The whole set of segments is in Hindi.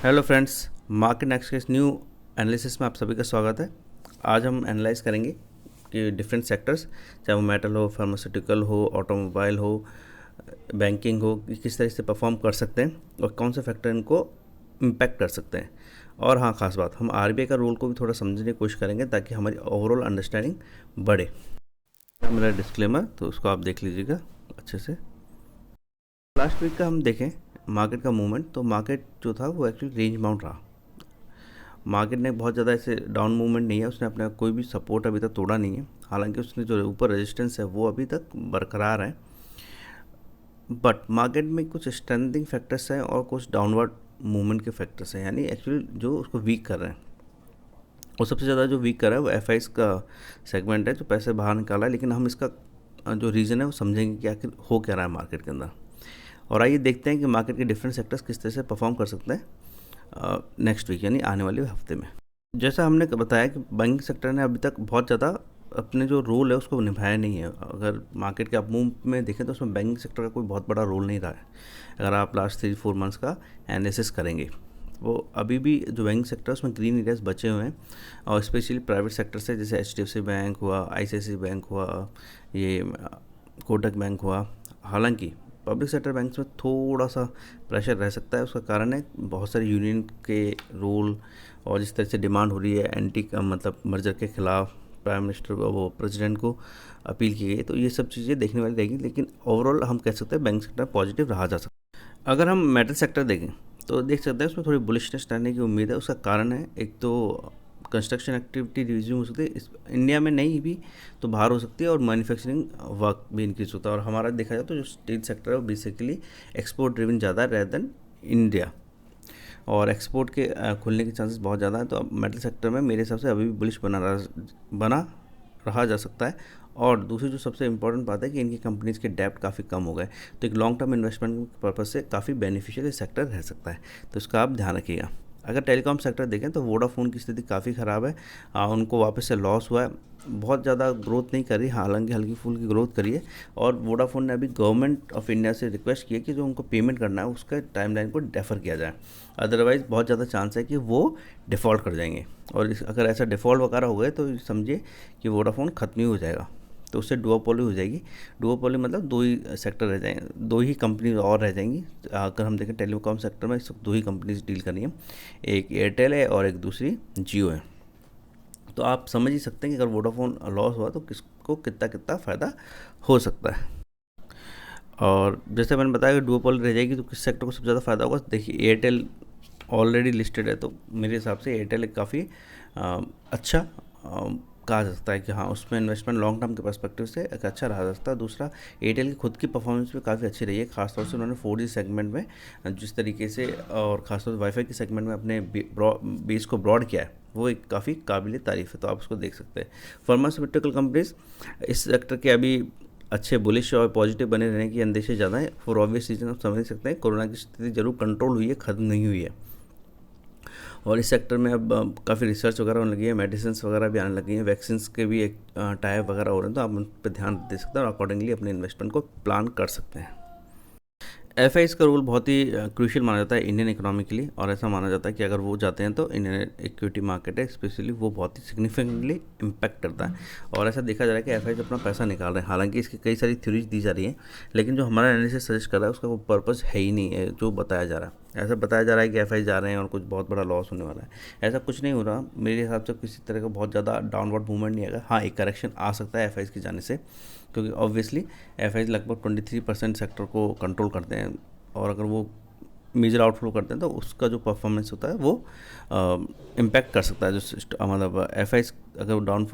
हेलो फ्रेंड्स, मार्केट नेक्स्ट के इस न्यू एनालिसिस में आप सभी का स्वागत है। आज हम एनालाइज करेंगे कि डिफरेंट सेक्टर्स, चाहे वो मेटल हो, फार्मास्यूटिकल हो, ऑटोमोबाइल हो, बैंकिंग हो, कि किस तरह से परफॉर्म कर सकते हैं और कौन से फैक्टर इनको इम्पैक्ट कर सकते हैं। और हाँ, खास बात, हम आरबीआई का रोल को भी थोड़ा समझने की कोशिश करेंगे ताकि हमारी ओवरऑल अंडरस्टैंडिंग बढ़े। मेरा डिस्क्लेमर तो उसको आप देख लीजिएगा अच्छे से। लास्ट वीक का हम देखें मार्केट का मूवमेंट, तो मार्केट जो था वो एक्चुअली रेंज बाउंड रहा। मार्केट ने बहुत ज़्यादा ऐसे डाउन मूवमेंट नहीं है, उसने अपना कोई भी सपोर्ट अभी तक तोड़ा नहीं है। हालांकि उसने जो ऊपर रेजिस्टेंस है वो अभी तक बरकरार है, बट मार्केट में कुछ स्ट्रेंथिंग फैक्टर्स हैं और कुछ डाउनवर्ड मूवमेंट के फैक्टर्स हैं, यानी एक्चुअली जो उसको वीक कर रहे हैं। और सबसे ज़्यादा जो वीक कर रहा है वो एफ का सेगमेंट है, जो पैसे बाहर निकाला है। लेकिन हम इसका जो रीज़न है वो समझेंगे कि आखिर हो क्या रहा है मार्केट के अंदर। और आइए देखते हैं कि मार्केट के डिफरेंट सेक्टर्स किस तरह से परफॉर्म कर सकते हैं नेक्स्ट वीक, यानी आने वाले हफ्ते में। जैसा हमने बताया कि बैंकिंग सेक्टर ने अभी तक बहुत ज़्यादा अपने जो रोल है उसको निभाया नहीं है। अगर मार्केट के अप मूव में देखें तो उसमें बैंकिंग सेक्टर का कोई बहुत बड़ा रोल नहीं रहा है। अगर आप लास्ट 3-4 मंथ्स का एनालिसिस करेंगे, वो अभी भी जो बैंकिंग सेक्टर है उसमें ग्रीन एरियाज बचे हुए हैं। और स्पेशली प्राइवेट सेक्टर से, जैसे एचडीएफसी बैंक हुआ, आईसीआईसीआई बैंक हुआ, ये कोटक बैंक हुआ। हालांकि पब्लिक सेक्टर बैंक्स में थोड़ा सा प्रेशर रह सकता है। उसका कारण है बहुत सारे यूनियन के रोल और जिस तरह से डिमांड हो रही है एंटी मतलब मर्जर के खिलाफ प्राइम मिनिस्टर वो प्रेसिडेंट को अपील की गई, तो ये सब चीज़ें देखने वाली रहेगी। लेकिन ओवरऑल हम कह सकते हैं बैंक सेक्टर पॉजिटिव रहा जा सकता है। अगर हम मेटल सेक्टर देखें तो देख सकते हैं उसमें थोड़ी बुलिशनेस रहने की उम्मीद है। उसका कारण है, एक तो कंस्ट्रक्शन एक्टिविटी रिज्यूम हो सकती है इंडिया में, नहीं भी तो बाहर हो सकती है, और मैन्युफैक्चरिंग वर्क भी इंक्रीज होता है। और हमारा देखा जाए तो जो स्टील सेक्टर है वो बेसिकली एक्सपोर्ट ड्रिवन ज़्यादा रेदर देन इंडिया, और एक्सपोर्ट के खुलने के चांसेस बहुत ज़्यादा है। तो अब मेटल सेक्टर में मेरे हिसाब से अभी भी बुलिश बना रहा जा सकता है। और दूसरी जो सबसे इंपॉर्टेंट बात है कि इनकी कंपनीज़ के डेप्ट काफ़ी कम हो गए, तो एक लॉन्ग टर्म इन्वेस्टमेंट पर्पज़ से काफ़ी बेनिफिशियल सेक्टर रह सकता है। तो इसका आप ध्यान रखिएगा। अगर टेलीकॉम सेक्टर देखें तो वोडाफोन की स्थिति काफ़ी ख़राब है। उनको वापस से लॉस हुआ है, बहुत ज़्यादा ग्रोथ नहीं कर रही, हालांकि हल्की फुल्की ग्रोथ करी है। और वोडाफोन ने अभी गवर्नमेंट ऑफ इंडिया से रिक्वेस्ट की है कि जो उनको पेमेंट करना है उसका टाइमलाइन को डेफर किया जाए, अदरवाइज़ बहुत ज़्यादा चांस है कि वो डिफ़ॉल्ट कर जाएंगे। और अगर ऐसा डिफ़ॉल्ट वगैरह हो गए तो समझिए कि वोडाफोन ख़त्म ही हो जाएगा। तो उससे डुओपोली हो जाएगी। डुओपोली मतलब दो ही सेक्टर रह जाएंगे, दो ही कंपनी और रह जाएंगी। अगर हम देखें टेलीकॉम सेक्टर में सिर्फ दो ही कंपनीज डील करनी है, एक एयरटेल है और एक दूसरी जियो है। तो आप समझ ही सकते हैं कि अगर वोडाफोन लॉस हुआ तो किसको कितना कितना फ़ायदा हो सकता है। और जैसे मैंने बताया कि डुओपोली रह जाएगी तो किस सेक्टर को सबसे ज़्यादा फ़ायदा होगा। देखिए, एयरटेल ऑलरेडी लिस्टेड है, तो मेरे हिसाब से एयरटेल एक काफ़ी अच्छा कहा जा सकता है कि हाँ, उसमें इन्वेस्टमेंट लॉन्ग टर्म के पर्सपेक्टिव से एक अच्छा रहा जा सकता है। दूसरा, एयरटेल की खुद की परफॉर्मेंस भी काफ़ी अच्छी रही है, खासतौर से उन्होंने 4G सेगमेंट में जिस तरीके से, और खासतौर से वाईफाई के सेगमेंट में अपने बेस को ब्रॉड किया है, वो एक काफ़ी काबिल तारीफ़ है। तो आप उसको देख सकते हैं। फार्मास्यूटिकल कंपनीज इस सेक्टर के अभी अच्छे बुलिश और पॉजिटिव बने रहने की अंदेशे ज़्यादा है, फॉर ऑब्वियस रीजन। आप समझ सकते हैं कोरोना की स्थिति जरूर कंट्रोल हुई है, ख़त्म नहीं हुई है। और इस सेक्टर में अब काफ़ी रिसर्च वगैरह होने लगी है, मेडिसिन वगैरह भी आने लगी हैं, वैक्सीन के भी एक टाइप वगैरह हो रहे हैं। तो आप उन पर ध्यान दे सकते हैं और अकॉर्डिंगली अपने इन्वेस्टमेंट को प्लान कर सकते हैं। एफ का रोल बहुत ही क्रूशियल माना जाता है इंडियन इकोनॉमी के लिए, और ऐसा माना जाता है कि अगर वो जाते हैं तो इंडियन इक्विटी मार्केट है स्पेशली वो बहुत ही सिग्निफिकेंटली इम्पैक्ट करता है। और ऐसा देखा जा रहा है कि एफ अपना पैसा निकाल रहे हैं। हालांकि इसकी कई सारी थ्योरीज दी जा रही हैं, लेकिन जो हमारा एनालिसिस सजेस्ट कर रहा है उसका वो पर्पस है ही नहीं है जो बताया जा रहा है। ऐसा बताया जा रहा है कि एफ जा रहे हैं और कुछ बहुत बड़ा लॉस होने वाला है। ऐसा कुछ नहीं हो रहा मेरे हिसाब से। किसी तरह का बहुत ज़्यादा डाउनवर्ड मूवमेंट नहीं आएगा। हाँ, एक करेक्शन आ सकता है एफ की जाने से, क्योंकि ऑब्वियसली एफ लगभग 23% सेक्टर को कंट्रोल करते हैं, और अगर वो मेजर आउटफ्लो करते हैं तो उसका जो परफॉर्मेंस होता है वो इम्पैक्ट कर सकता है। जो मतलब एफ अगर डाउन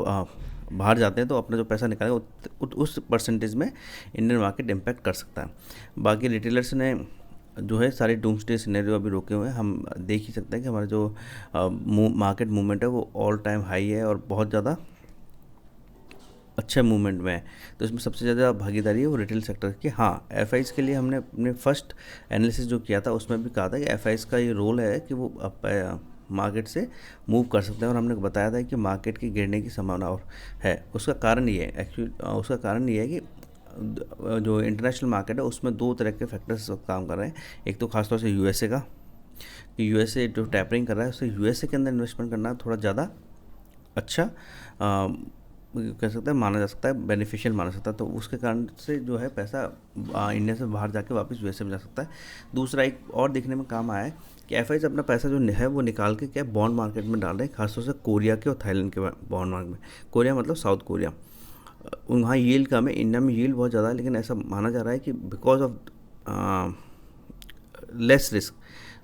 बाहर जाते हैं तो अपना जो पैसा निकालेंगे उस परसेंटेज में इंडियन मार्केट इम्पैक्ट कर सकता है। बाकी रिटेलर्स ने जो है सारे डूम्सडे सिनेरियो अभी रोके हुए हैं। हम देख ही सकते हैं कि हमारा जो मार्केट मूवमेंट है वो ऑल टाइम हाई है और बहुत ज़्यादा अच्छे मूवमेंट में है। तो इसमें सबसे ज़्यादा भागीदारी है वो रिटेल सेक्टर की। हाँ, एफ के लिए हमने अपने फर्स्ट एनालिसिस जो किया था उसमें भी कहा था कि एफ का ये रोल है कि वो मार्केट से मूव कर सकते हैं, और हमने बताया था कि मार्केट की गिरने की संभावना और है। उसका कारण ये है एक्चुअली, उसका कारण ये है कि जो इंटरनेशनल मार्केट है उसमें दो तरह के फैक्टर्स काम कर रहे हैं। एक तो खासतौर से यूएसए का, कि यूएसए जो टैपरिंग कर रहा है उससे यूएसए के अंदर इन्वेस्टमेंट करना थोड़ा ज़्यादा अच्छा कह सकते हैं, माना जा सकता है, बेनिफिशियल माना सकता है। तो उसके कारण से जो है पैसा इंडिया से बाहर जाके वापस यूएसए में जा सकता है। दूसरा एक और देखने में काम आया है कि एफआई अपना पैसा जो है वो निकाल के क्या बॉन्ड मार्केट में डाल रहे हैं, खासतौर से कोरिया के और थाईलैंड के बॉन्ड मार्केट में। कोरिया मतलब साउथ कोरिया, वहाँ यील्ड कम है, इंडिया में यील्ड बहुत ज़्यादा है, लेकिन ऐसा माना जा रहा है कि बिकॉज ऑफ लेस रिस्क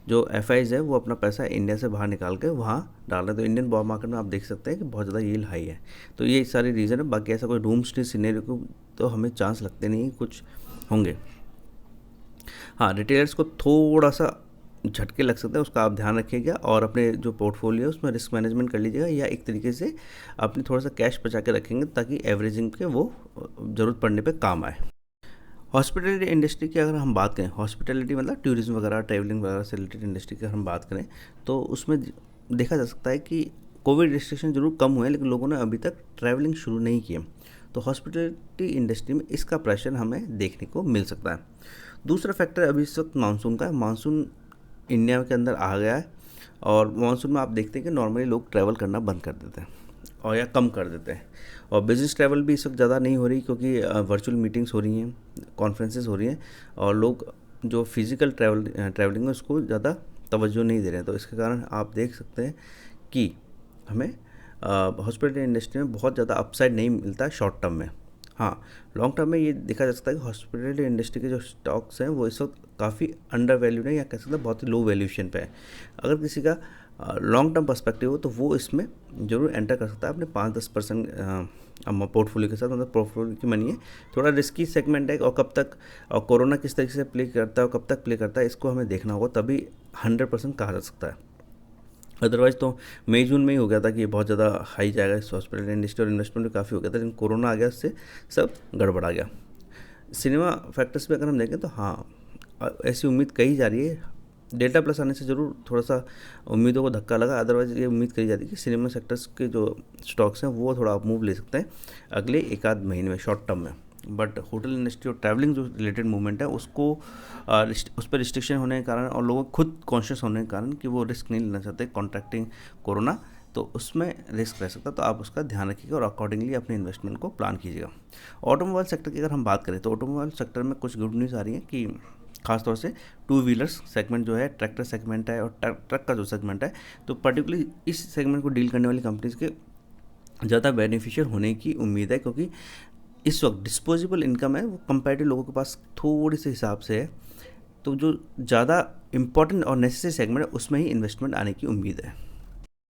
जो एफ है वो अपना पैसा इंडिया से बाहर निकाल के वहाँ डाल रहे हैं। तो इंडियन बॉन्ड मार्केट में आप देख सकते हैं कि बहुत ज़्यादा यील्ड हाई है। तो ये सारे रीज़न है, बाकी ऐसा कोई डूम स्ट्रीट सिनेरियो को तो हमें चांस लगते नहीं कुछ होंगे। हाँ, रिटेलर्स को थोड़ा सा झटके लग सकते हैं, उसका आप ध्यान रखिएगा और अपने जो पोर्टफोलियो उसमें रिस्क मैनेजमेंट कर लीजिएगा, या एक तरीके से अपने थोड़ा सा कैश बचा के रखेंगे ताकि एवरेजिंग के वो ज़रूरत पड़ने पे काम आए। हॉस्पिटलिटी इंडस्ट्री की अगर हम बात करें, हॉस्पिटलिटी मतलब टूरिज्म वगैरह, ट्रैवलिंग वगैरह से रिलेटेड इंडस्ट्री की अगर हम बात करें, तो उसमें देखा जा सकता है कि कोविड रिस्ट्रिक्शन जरूर कम हुए, लेकिन लोगों ने अभी तक ट्रैवलिंग शुरू नहीं किए। तो हॉस्पिटलिटी इंडस्ट्री में इसका प्रेशर हमें देखने को मिल सकता है। दूसरा फैक्टर अभी इस वक्त मानसून का है। मानसून इंडिया के अंदर आ गया है और मानसून में आप देखते हैं कि नॉर्मली लोग ट्रैवल करना बंद कर देते हैं और या कम कर देते हैं, और बिज़नेस ट्रैवल भी इस वक्त ज़्यादा नहीं हो रही क्योंकि वर्चुअल मीटिंग्स हो रही हैं, कॉन्फ्रेंसेस हो रही हैं, और लोग जो फिज़िकल ट्रैवलिंग है उसको ज़्यादा तवज्जो नहीं दे रहे हैं। तो इसके कारण आप देख सकते हैं कि हमें हॉस्पिटल इंडस्ट्री में बहुत ज़्यादा अपसाइड नहीं मिलता है शॉर्ट टर्म में। हाँ, लॉन्ग टर्म में ये देखा जा सकता है कि हॉस्पिटल इंडस्ट्री के जो स्टॉक्स हैं वो इस वक्त काफ़ी अंडर वैल्यूड है, या कह सकते हैं बहुत ही लो वैल्यूएशन पे है। अगर किसी का लॉन्ग टर्म पर्सपेक्टिव हो तो वो इसमें ज़रूर एंटर कर सकता है अपने 5-10% पोर्टफोलियो के साथ। मतलब पोर्टफोलियो की मनी है, थोड़ा रिस्की सेगमेंट है, और कब तक और कोरोना किस तरीके से प्ले करता है और कब तक प्ले करता है इसको हमें देखना होगा, तभी 100% कहा जा सकता है। अदरवाइज़ तो मई जून में ही हो गया था कि बहुत ज़्यादा हाई जाएगा इस हॉस्पिटल इंडस्ट्री, और इन्वेस्टमेंट भी काफ़ी हो गया था, लेकिन कोरोना आ गया, उससे सब गड़बड़ा गया। सिनेमा फैक्टर्स पे अगर हम देखें तो हाँ, ऐसी उम्मीद कही जा रही है, डेल्टा प्लस आने से ज़रूर थोड़ा सा उम्मीदों को धक्का लगा। अदरवाइज़ ये उम्मीद करी जाती है कि सिनेमा सेक्टर्स के जो स्टॉक्स हैं वो थोड़ा अप मूव ले सकते हैं अगले एक आध महीने में, शॉर्ट टर्म में। बट होटल इंडस्ट्री और ट्रैवलिंग जो रिलेटेड मूवमेंट है उसको उस पर रिस्ट्रिक्शन होने के कारण और लोगों खुद कॉन्शियस होने के कारण कि वो रिस्क नहीं लेना चाहते कॉन्ट्रैक्टिंग कोरोना, तो उसमें रिस्क रह सकता है। तो आप उसका ध्यान रखिएगा और अकॉर्डिंगली अपने इन्वेस्टमेंट को प्लान कीजिएगा। ऑटोमोबाइल सेक्टर की अगर हम बात करें तो ऑटोमोबाइल सेक्टर में कुछ गुड न्यूज़ आ रही है कि खासतौर से टू व्हीलर्स सेगमेंट जो है, ट्रैक्टर सेगमेंट है और ट्रक का जो सेगमेंट है, तो पर्टिकुलरली इस सेगमेंट को डील करने वाली कंपनीज के ज़्यादा बेनिफिशियल होने की उम्मीद है, क्योंकि इस वक्त डिस्पोजेबल इनकम है वो कंपेरेटिव लोगों के पास थोड़ी से हिसाब से है। तो जो ज़्यादा इंपॉर्टेंट और नेसेसरी सेगमेंट है उसमें ही इन्वेस्टमेंट आने की उम्मीद है।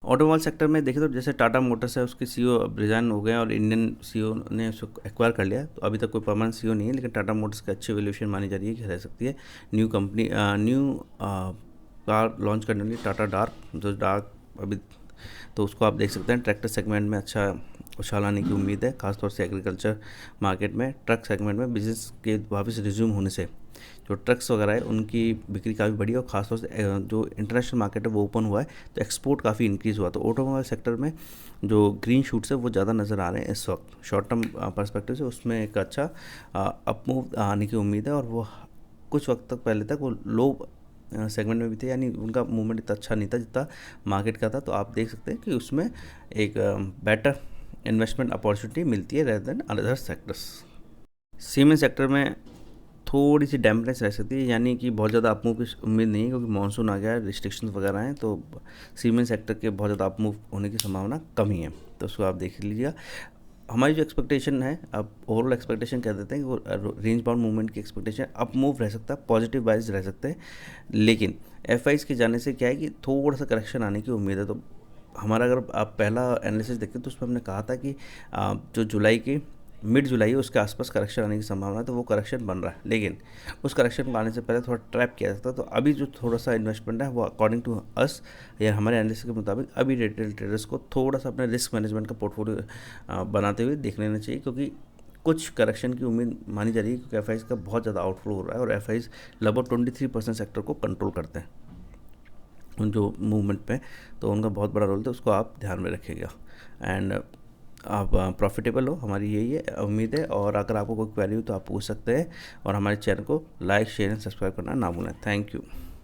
ऑटोमोबाइल सेक्टर में देखें तो जैसे टाटा मोटर्स है, उसके सीईओ रिजाइन हो गए और इंडियन सीईओ ने उसको एक्वायर कर लिया। तो अभी तक कोई परमानेंट सीईओ नहीं है, लेकिन टाटा मोटर्स की अच्छी वैल्यूएशन मानी जा रही है कि रह सकती है। New company new car launch करने वाली टाटा डार्क, जो डार्क अभी, तो उसको आप देख सकते हैं। ट्रैक्टर सेगमेंट में अच्छा उछाल आने की उम्मीद है, खासतौर से एग्रीकल्चर मार्केट में। ट्रक सेगमेंट में बिजनेस के वापस रिज्यूम होने से जो ट्रक्स वगैरह है उनकी बिक्री काफ़ी बढ़ी, और खासतौर से जो इंटरनेशनल मार्केट है वो ओपन हुआ है तो एक्सपोर्ट काफ़ी इंक्रीज़ हुआ। तो ऑटोमोबाइल सेक्टर में जो ग्रीन शूट्स है वो ज़्यादा नज़र आ रहे हैं इस वक्त शॉर्ट टर्म पर्सपेक्टिव से, उसमें एक अच्छा अप मूव आने की उम्मीद है। और वो कुछ वक्त तक पहले तक वो लो सेगमेंट में भी थे, यानी उनका मूवमेंट इतना अच्छा नहीं था जितना मार्केट का था। तो आप देख सकते हैं कि उसमें एक बेटर इन्वेस्टमेंट अपॉर्चुनिटी मिलती है rather than other sectors. Cement sector में थोड़ी सी डैम्पनेस रह सकती है, यानी कि बहुत ज़्यादा अपमूव की उम्मीद नहीं है, क्योंकि मानसून आ गया है, रिस्ट्रिक्शंस वगैरह हैं, तो सीमेंट सेक्टर के बहुत ज़्यादा अपमूव होने की संभावना कम ही है। तो उसको आप देख लीजिएगा। हमारी जो एक्सपेक्टेशन है, अब ओवरऑल एक्सपेक्टेशन कह देते हैं कि वो रेंज बाउंड मूवमेंट की एक्सपेक्टेशन अप मूव रह सकता है, पॉजिटिव वाइज रह सकते हैं, लेकिन एफआईज के जाने से क्या है कि थोड़ा सा करेक्शन आने की उम्मीद है। तो हमारा अगर आप पहला एनालिसिस देखते तो उसमें हमने कहा था कि जो जुलाई की मिड जुलाई है उसके आसपास करेक्शन आने की संभावना है, तो वो करेक्शन बन रहा है, लेकिन उस करेक्शन को आने से पहले थोड़ा ट्रैप किया जाता है। तो अभी जो थोड़ा सा इन्वेस्टमेंट है वो अकॉर्डिंग टू अस या हमारे एनालिसिस के मुताबिक अभी रिटेल ट्रेडर्स को थोड़ा सा अपने रिस्क मैनेजमेंट का पोर्टफोलियो बनाते हुए देख लेना चाहिए, क्योंकि कुछ करेक्शन की उम्मीद मानी जा रही है, क्योंकि एफआईज का बहुत ज़्यादा आउटफ्लो हो रहा है और एफआईज लगभग 23% सेक्टर को कंट्रोल करते हैं उन जो मूवमेंट पे, तो उनका बहुत बड़ा रोल था, उसको आप ध्यान में रखिएगा। एंड आप प्रॉफिटेबल हो, हमारी यही है उम्मीद है। और अगर आपको कोई क्वेरी हो तो आप पूछ सकते हैं, और हमारे चैनल को लाइक, शेयर एंड सब्सक्राइब करना ना भूलें। Thank you.